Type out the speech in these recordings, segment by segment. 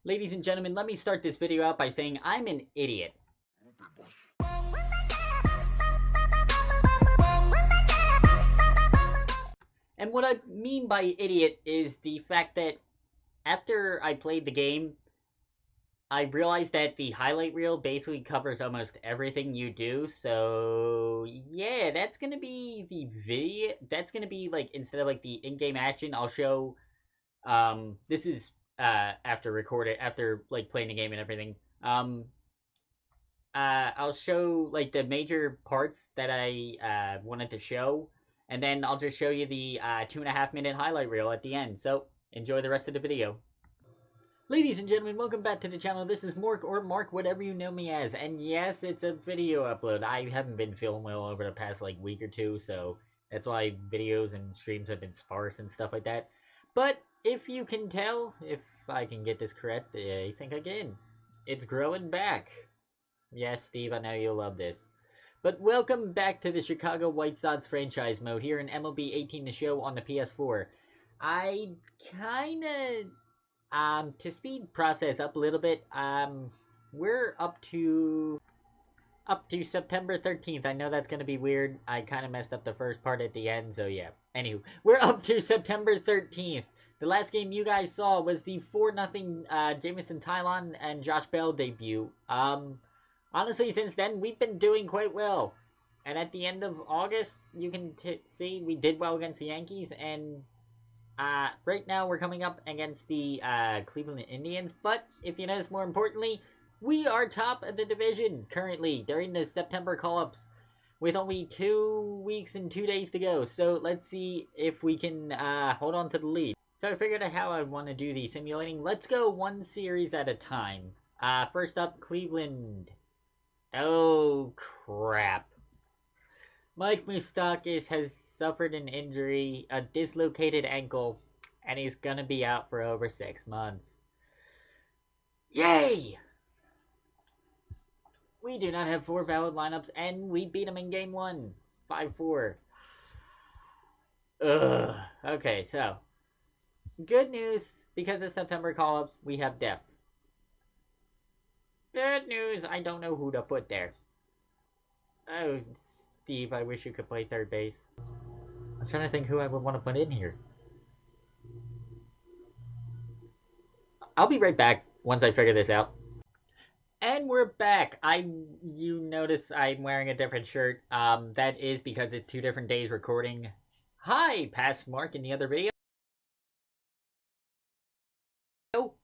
Ladies and gentlemen, let me start this video out by saying I'm an idiot. And what I mean by idiot is the fact that after I played the game, I realized that the highlight reel basically covers almost everything you do. So yeah, that's gonna be the video. That's gonna be like, instead of like the in-game action, I'll show. This is after like playing the game and everything. I'll show like the major parts that I wanted to show, and then I'll just show you the 2.5 minute highlight reel at the end. So enjoy the rest of the video. Ladies and gentlemen, welcome back to the channel. This is Mork, or Mark, whatever you know me as. And yes, it's a video upload. I haven't been feeling well over the past like week or two, so that's why videos and streams have been sparse and stuff like that. But if you can tell, if I can get this correct, I think I can. It's growing back. Yes, Steve, I know you'll love this. But welcome back to the Chicago White Sox franchise mode here in MLB 18 The Show on the PS4. I kinda to speed process up a little bit, we're up to September 13th. I know that's gonna be weird. I kinda messed up the first part at the end, so yeah. Anywho, we're up to September 13th. The last game you guys saw was the 4-0 Jameson Tylon and Josh Bell debut. Honestly, since then, we've been doing quite well. And at the end of August, you can see we did well against the Yankees. And right now, we're coming up against the Cleveland Indians. But if you notice, more importantly, we are top of the division currently during the September call-ups with only 2 weeks and 2 days to go. So let's see if we can hold on to the lead. So I figured out how I want to do the simulating. Let's go one series at a time. First up, Cleveland. Oh, crap. Mike Moustakas has suffered an injury, a dislocated ankle, and he's gonna be out for over 6 months. Yay! We do not have 4 valid lineups, and we beat him in game 1. 5-4. Ugh. Okay, so. Good news, because of September call-ups, we have depth. Bad news, I don't know who to put there. Oh, Steve, I wish you could play third base. I'm trying to think who I would want to put in here. I'll be right back once I figure this out. And we're back. You notice I'm wearing a different shirt. That is because it's 2 different days recording. Hi, past Mark in the other video.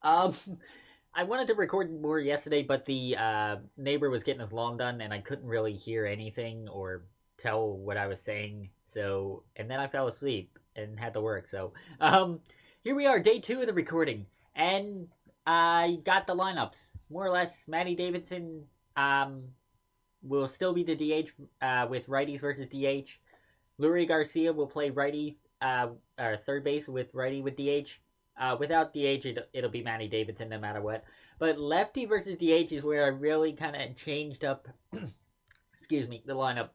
I wanted to record more yesterday, but the neighbor was getting his lawn done, and I couldn't really hear anything or tell what I was saying. So, and then I fell asleep and had to work. So, here we are, day 2 of the recording, and I got the lineups more or less. Matty Davidson will still be the DH with righties versus DH. Lurie Garcia will play righty or third base with righty with DH. Without DH, it'll be Matty Davidson no matter what. But lefty versus DH is where I really kind of changed up, excuse me, the lineup.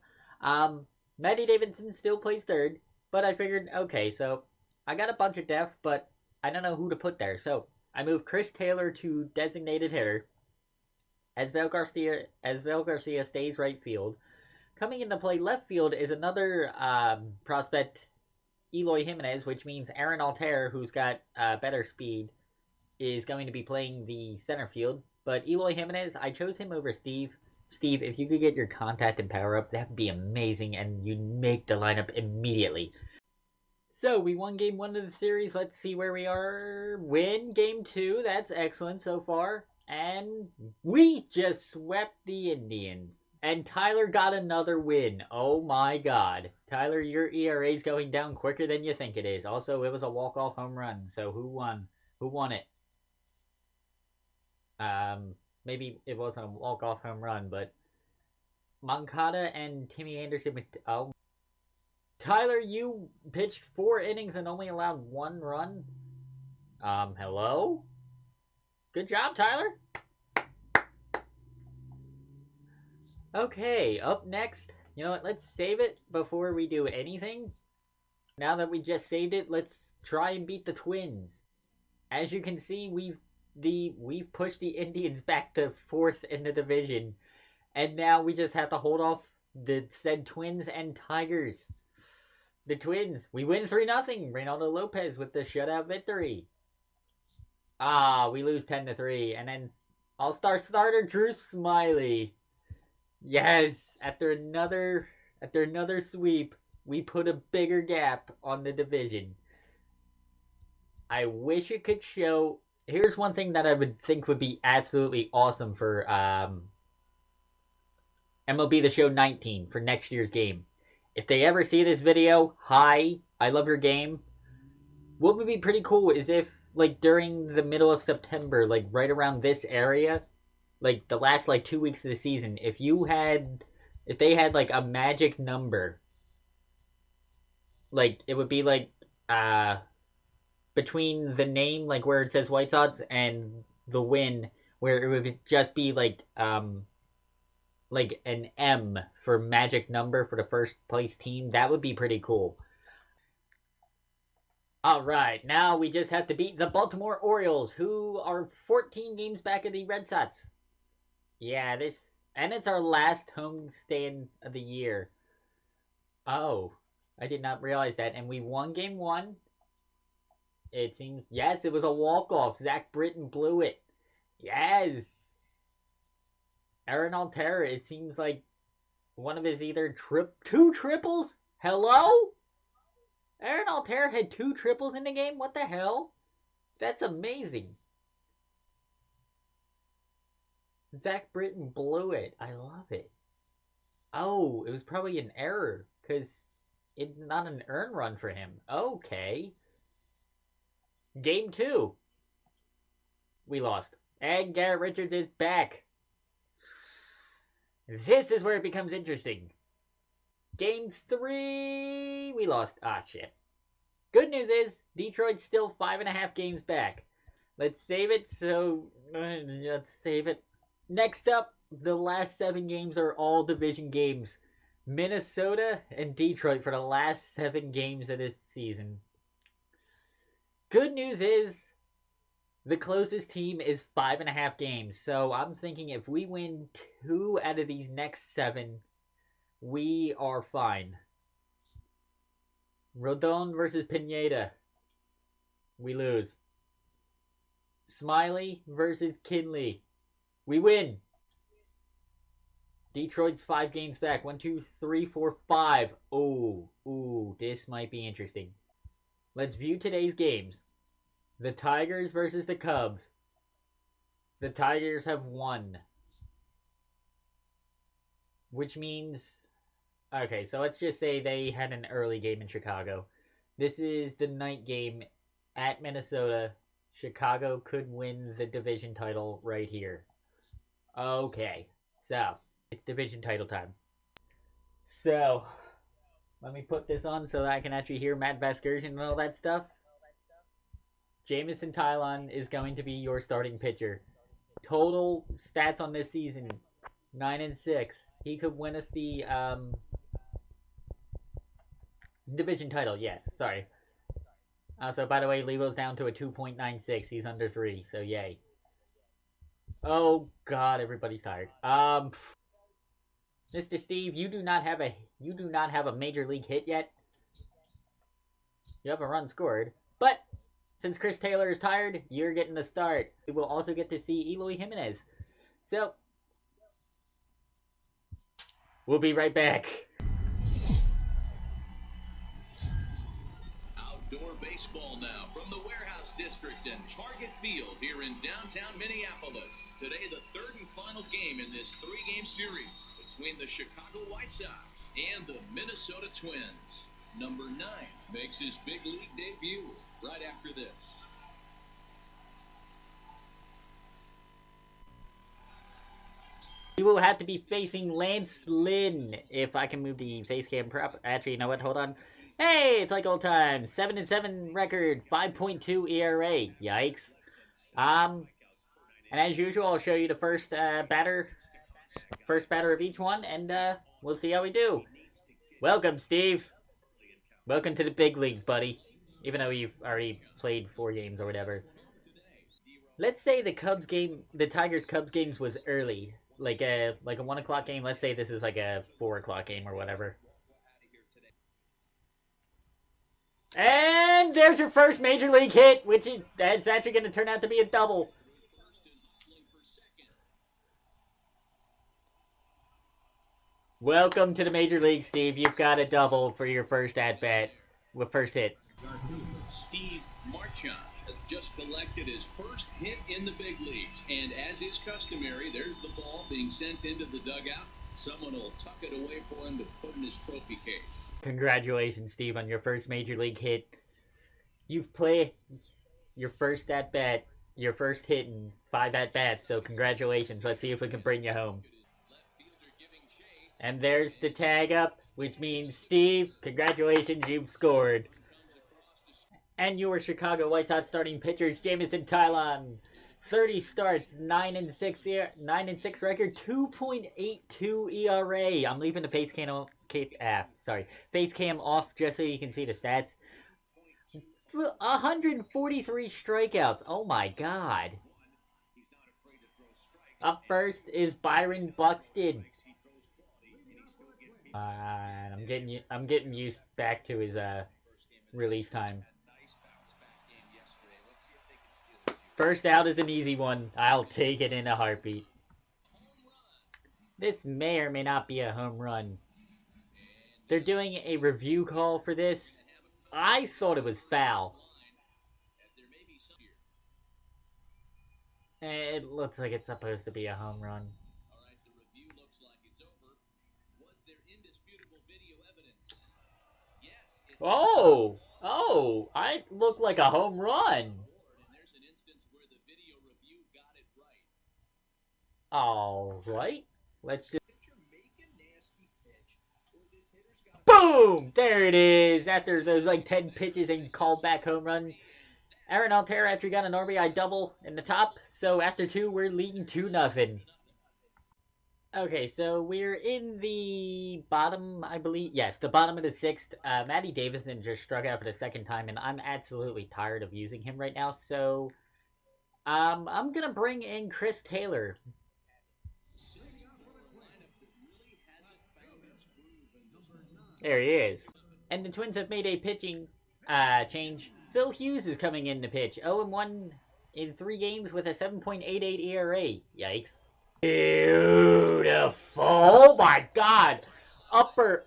Matty Davidson still plays third, but I figured, okay, so I got a bunch of depth, but I don't know who to put there. So I moved Chris Taylor to designated hitter. Asvel Garcia stays right field. Coming into play left field is another prospect, Eloy Jimenez, which means Aaron Altair, who's got better speed, is going to be playing the center field. But Eloy Jimenez, I chose him over Steve. Steve, if you could get your contact and power up, that would be amazing, and you'd make the lineup immediately. So, we won game 1 of the series. Let's see where we are. Win game 2. That's excellent so far. And we just swept the Indians. And Tyler got another win. Oh my god. Tyler, your ERA is going down quicker than you think it is. Also, it was a walk-off home run. So who won? Who won it? Maybe it wasn't a walk-off home run, but Moncada and Timmy Anderson with... Oh. Tyler, you pitched 4 innings and only allowed 1 run? Hello? Good job, Tyler. Okay, up next, you know what, let's save it before we do anything. Now that we just saved it, let's try and beat the Twins. As you can see, we've we pushed the Indians back to 4th in the division, and now we just have to hold off the said Twins and Tigers. The Twins, we win 3-0. Reynaldo Lopez with the shutout victory. We lose 10-3, and then All-Star starter Drew Smyly. Yes, after another sweep, we put a bigger gap on the division. I wish it could show. Here's one thing that I would think would be absolutely awesome for MLB The Show 19 for next year's game. If they ever see this video, hi, I love your game. What would be pretty cool is if, like, during the middle of September, like, right around this area, like, the last, like, 2 weeks of the season, if they had, like, a magic number, like, it would be, like, between the name, like, where it says White Sox, and the win, where it would just be, like an M for magic number for the first place team. That would be pretty cool. Alright, now we just have to beat the Baltimore Orioles, who are 14 games back of the Red Sox. Yeah, and it's our last homestand of the year. Oh, I did not realize that. And we won game 1. It seems, yes, it was a walk-off. Zach Britton blew it. Yes. Aaron Altherr, it seems like one of his either two triples? Hello? Aaron Altherr had 2 triples in the game? What the hell? That's amazing. Zach Britton blew it. I love it. Oh, it was probably an error, because it's not an earn run for him. Okay. Game 2. We lost. And Garrett Richards is back. This is where it becomes interesting. Game 3. We lost. Shit. Good news is, Detroit's still 5.5 games back. Let's save it, let's save it. Next up, the last 7 games are all division games. Minnesota and Detroit for the last 7 games of this season. Good news is, the closest team is 5.5 games. So I'm thinking if we win 2 out of these next 7, we are fine. Rodon versus Pineda. We lose. Smyly versus Kinley. We win. Detroit's 5 games back. 1, 2, 3, 4, 5. Ooh, this might be interesting. Let's view today's games. The Tigers versus the Cubs. The Tigers have won. Which means... Okay, so let's just say they had an early game in Chicago. This is the night game at Minnesota. Chicago could win the division title right here. Okay, so it's division title time. So, let me put this on so that I can actually hear Matt Vasgersian and all that stuff. Jameson Taillon is going to be your starting pitcher. Total stats on this season, 9-6. He could win us the division title. Yes, sorry. So, by the way, Levo's down to a 2.96. He's under 3, so yay. Oh God, everybody's tired. Mr. Steve, you do not have a major league hit yet. You have a run scored, but since Chris Taylor is tired, you're getting the start. We will also get to see Eloy Jimenez. So, we'll be right back. Outdoor baseball now from the Warehouse District and Target Field here in downtown Minneapolis. Today, the 3rd and final game in this 3-game series between the Chicago White Sox and the Minnesota Twins. Number 9 makes his big league debut right after this. We will have to be facing Lance Lynn. If I can move the face cam prop. Actually, you know what? Hold on. Hey, it's like old times. 7-7 record, 5.2 ERA. Yikes. And as usual, I'll show you the first batter of each one, and we'll see how we do. Welcome, Steve. Welcome to the big leagues, buddy. Even though you've already played 4 games or whatever. Let's say the Tigers Cubs games was early, like a 1 o'clock game. Let's say this is like a 4 o'clock game or whatever. And there's your first major league hit, that's actually going to turn out to be a double. Welcome to the major league, Steve. You've got a double for your first at bat, with first hit. Steve Marchand has just collected his first hit in the big leagues, and as is customary, there's the ball being sent into the dugout. Someone will tuck it away for him to put in his trophy case. Congratulations, Steve, on your first major league hit. You've played your first at bat, your first hit in 5 at bats. So congratulations. Let's see if we can bring you home. And there's the tag up, which means Steve, congratulations, you've scored. And your Chicago White Sox starting pitchers, Jameson Taillon, 30 starts, 9-6 record, 2.82 ERA. I'm leaving the face cam off just so you can see the stats. 143 strikeouts. Oh my God. Up first is Byron Buxton. I'm getting used back to his release time. First out is an easy one. I'll take it in a heartbeat. This may or may not be a home run. They're doing a review call for this. I thought it was foul. It looks like it's supposed to be a home run. Oh, I look like a home run. All right, let's just... Boom! There it is. After those like 10 pitches and called back home run, Aaron Altherr actually got an RBI double in the top. So after 2, we're leading 2-0. Okay, so we're in the bottom, I believe. Yes, the bottom of the 6th. Matty Davidson just struck out for the 2nd time, and I'm absolutely tired of using him right now. So I'm going to bring in Chris Taylor. There he is. And the Twins have made a pitching change. Phil Hughes is coming in to pitch. 0-1 in 3 games with a 7.88 ERA. Yikes. Beautiful. Oh my God. Upper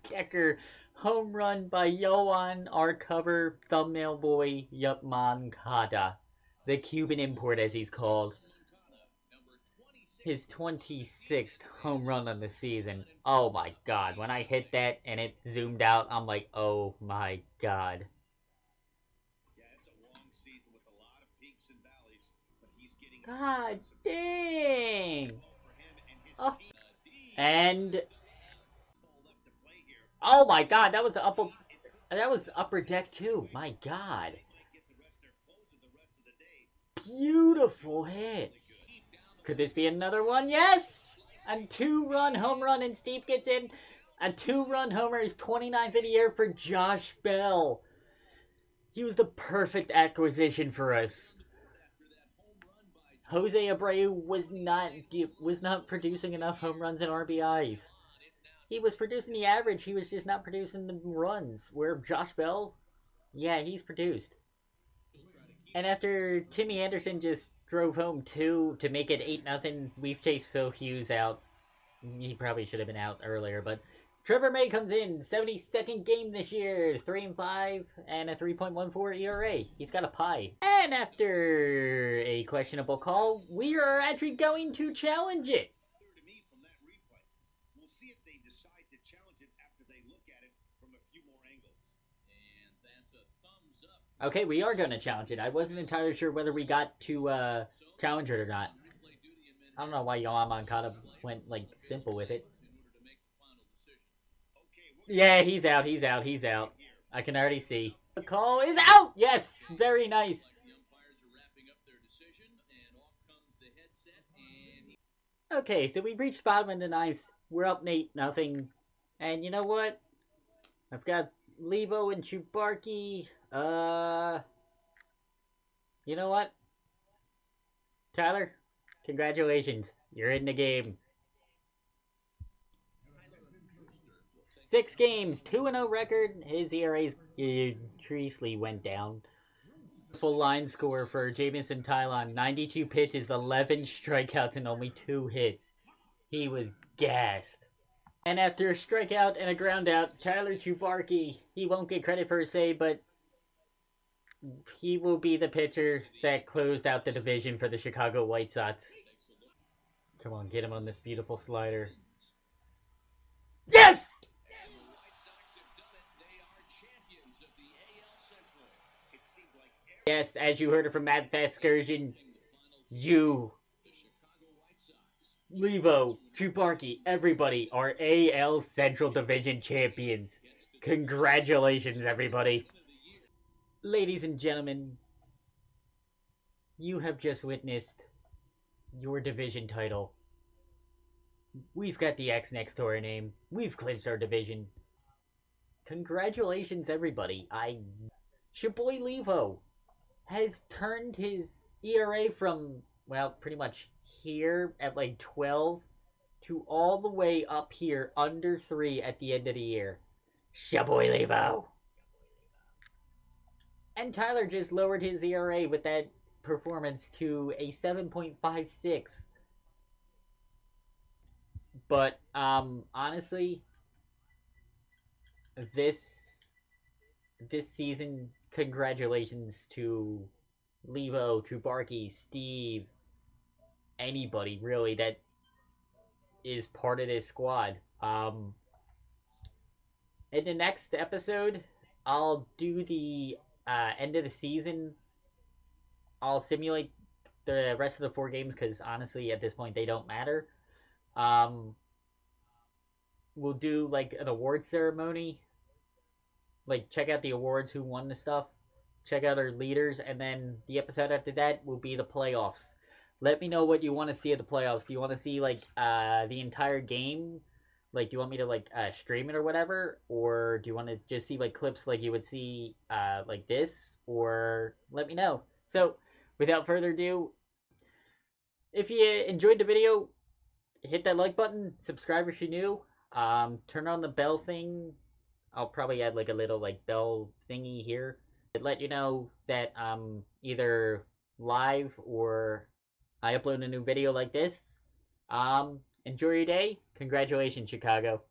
decker home run by Yoan, our cover thumbnail boy, Yup Moncada. The Cuban import, as he's called. His 26th home run of the season. Oh my God. When I hit that and it zoomed out, I'm like, oh my God. God dang. Oh. And oh my God, that was upper deck too. My God. Beautiful hit. Could this be another one? Yes! A 2-run home run and Steve gets in. A 2-run homer is 29th of the year for Josh Bell. He was the perfect acquisition for us. Jose Abreu was not producing enough home runs and RBIs. He was producing the average. He was just not producing the runs. Where Josh Bell, yeah, he's produced. And after Timmy Anderson just drove home 2 to make it 8-0. We've chased Phil Hughes out. He probably should have been out earlier, but Trevor May comes in, 72nd game this year, 3-5 and a 3.14 ERA. He's got a pie. And after a questionable call, we are actually going to challenge it. Okay, we are going to challenge it. I wasn't entirely sure whether we got to challenge it or not. I don't know why Yoan Moncada went, like, simple with it. Yeah, he's out. I can already see. The call is out! Yes! Very nice. Okay, so we reached bottom in the 9th. We're up 8-0. And you know what? I've got Levo and Chubarki. You know what, Tyler? Congratulations. You're in the game. 6 games, 2-0 record. His ERA's increasingly went down. Full line score for Jamison Tylon: 92 pitches, 11 strikeouts, and only 2 hits. He was gassed. And after a strikeout and a groundout, Tyler Chubarky, he won't get credit per se, but he will be the pitcher that closed out the division for the Chicago White Sox. Come on, get him on this beautiful slider. Yes! Yes, as you heard it from Matt Vasgersian, you, Levo, Chubarky, everybody are AL Central Division champions. Congratulations, everybody. Ladies and gentlemen, you have just witnessed your division title. We've got the X next to our name. We've clinched our division. Congratulations, everybody. Your boy Levo has turned his ERA from, well, pretty much here at like 12 to all the way up here under 3 at the end of the year. Your boy Levo. And Tyler just lowered his ERA with that performance to a 7.56. But honestly, this season, congratulations to Levo, Chubarky, Steve, anybody really that is part of this squad. In the next episode, I'll do the end of the season. I'll simulate the rest of the 4 games because honestly, at this point, they don't matter. We'll do like an award ceremony. Like, check out the awards, who won the stuff. Check out our leaders, and then the episode after that will be the playoffs. Let me know what you want to see at the playoffs. Do you want to see like the entire game? Like, do you want me to like stream it or whatever, or do you want to just see like clips like you would see like this? Or let me know. So, without further ado, if you enjoyed the video, hit that like button. Subscribe if you're new. Turn on the bell thing. I'll probably add like a little like bell thingy here to let you know that I'm either live or I upload a new video like this. Enjoy your day. Congratulations, Chicago.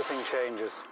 everything changes.